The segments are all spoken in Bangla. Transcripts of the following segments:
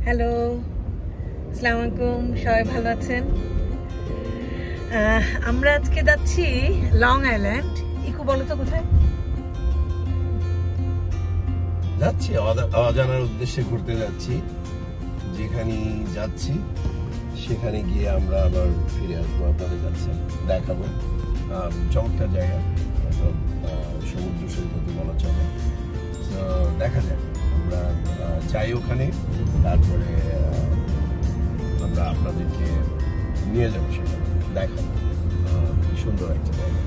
হ্যালো, আসসালামু আলাইকুম, সবাই ভালো আছেন? আমরা আজকে যাচ্ছি লং আইল্যান্ড। ইকো বলো তো কোথায় যাচ্ছি? অজানার উদ্দেশ্যে ঘুরতে যাচ্ছি। যেখানে যাচ্ছি সেখানে গিয়ে আমরা আবার ফিরে আসবো, আপনাদের কাছে দেখাবো। চমৎকার জায়গা, সমুদ্র সৈকত বলা চলে। তো দেখা যাক, আমরা যাই ওখানে, তারপরে আমরা আপনাদেরকে নিয়ে যাবো, সেখানে দেখাবো। সুন্দর একটা জায়গা।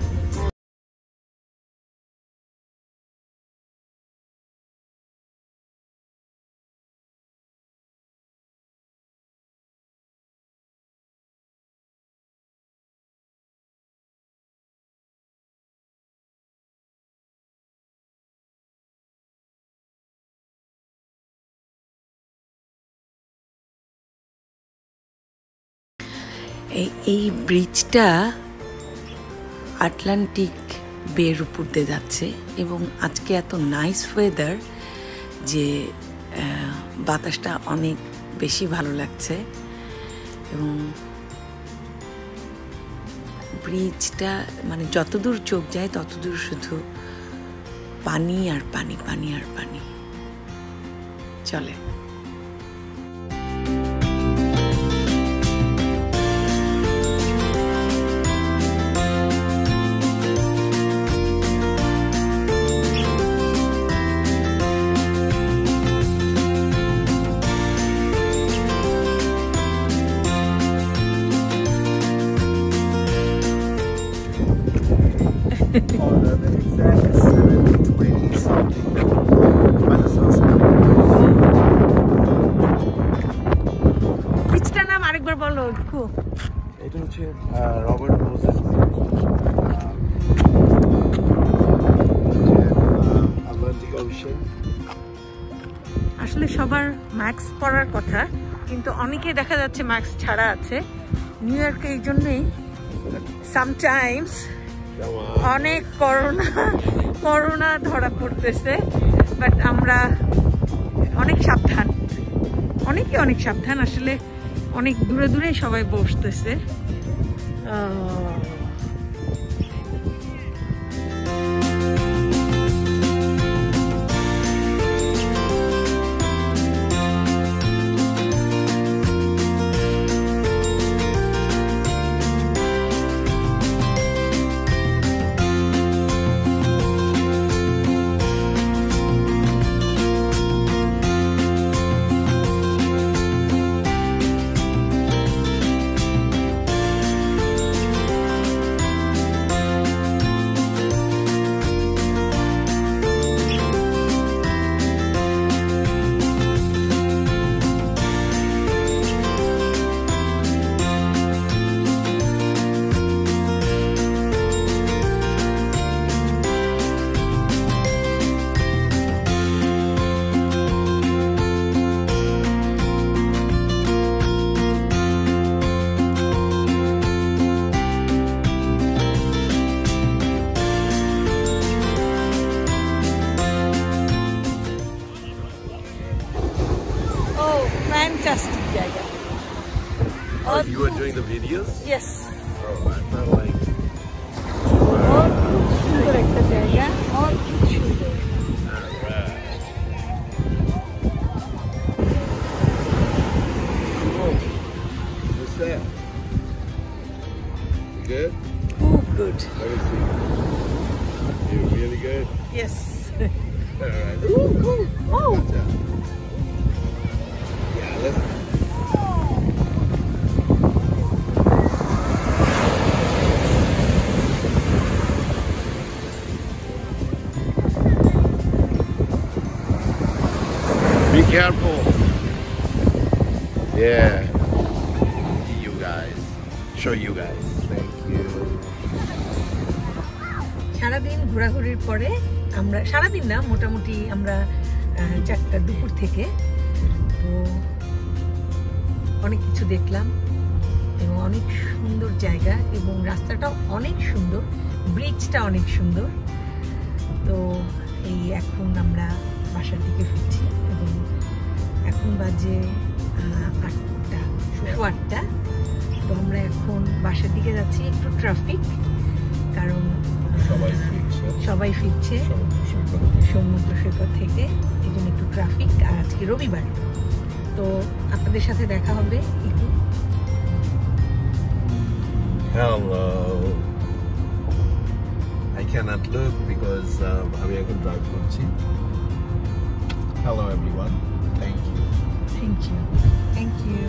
এই ব্রিজটা আটলান্টিক বের উপর দিয়ে যাচ্ছে এবং আজকে এত নাইস ওয়েদার যে বাতাসটা অনেক বেশি ভালো লাগছে এবং ব্রিজটা মানে যতদূর চোখ যায় ততদূর শুধু পানি আর পানি, পানি আর পানি। চলে ব্রিজটার নাম আরেকবার বলো। এটা হচ্ছে রবার্ট মোজেস আটলান্টিক ওশান। আসলে সবার ম্যাক্স পরার কথা, কিন্তু অনেকেই দেখা যাচ্ছে ম্যাক্স ছাড়া আছে নিউ ইয়র্কে। এই জন্যই সামটাইমস অনেক করোনা ধরা পড়তেছে, বাট আমরা অনেক সাবধান, অনেক সাবধান। আসলে অনেক দূরে দূরে সবাই বসতেছে। Fantastic জায়গা। Oh, you were doing the videos? Yes. Oh, I felt like. খুব সুন্দর একটা জায়গা, খুব সুন্দর। What's that? You good? খুব good. Let me see. You really good? Yes. All right. Ooh, cool. Oh. Gotcha. Yeah, let's. Be careful. Yeah. See you guys. Show you guys. Thank you. সারাদিন ঘোরাঘুরির পরে আমরা, সারাদিন না মোটামুটি আমরা 4টা দুপুর থেকে তো অনেক কিছু দেখলাম এবং অনেক সুন্দর জায়গা এবং রাস্তাটাও অনেক সুন্দর, ব্রিজটা অনেক সুন্দর। তো এই এখন আমরা বাসার দিকে ফিরছি এবং এখন বাজে 8টা, শো 8টা। তো আমরা এখন বাসার দিকে যাচ্ছি, একটু ট্রাফিক, কারণ সবাই ফিরছে সমুদ্র সৈকত থেকে, এই জন্য একটু ট্রাফিক। আর আজকে রবিবার, তো আপনাদের সাথে দেখা হবে একটু। Hello. I cannot look because আমি এখন ড্রাইভ করছি। Hello everyone. Thank you. Thank you.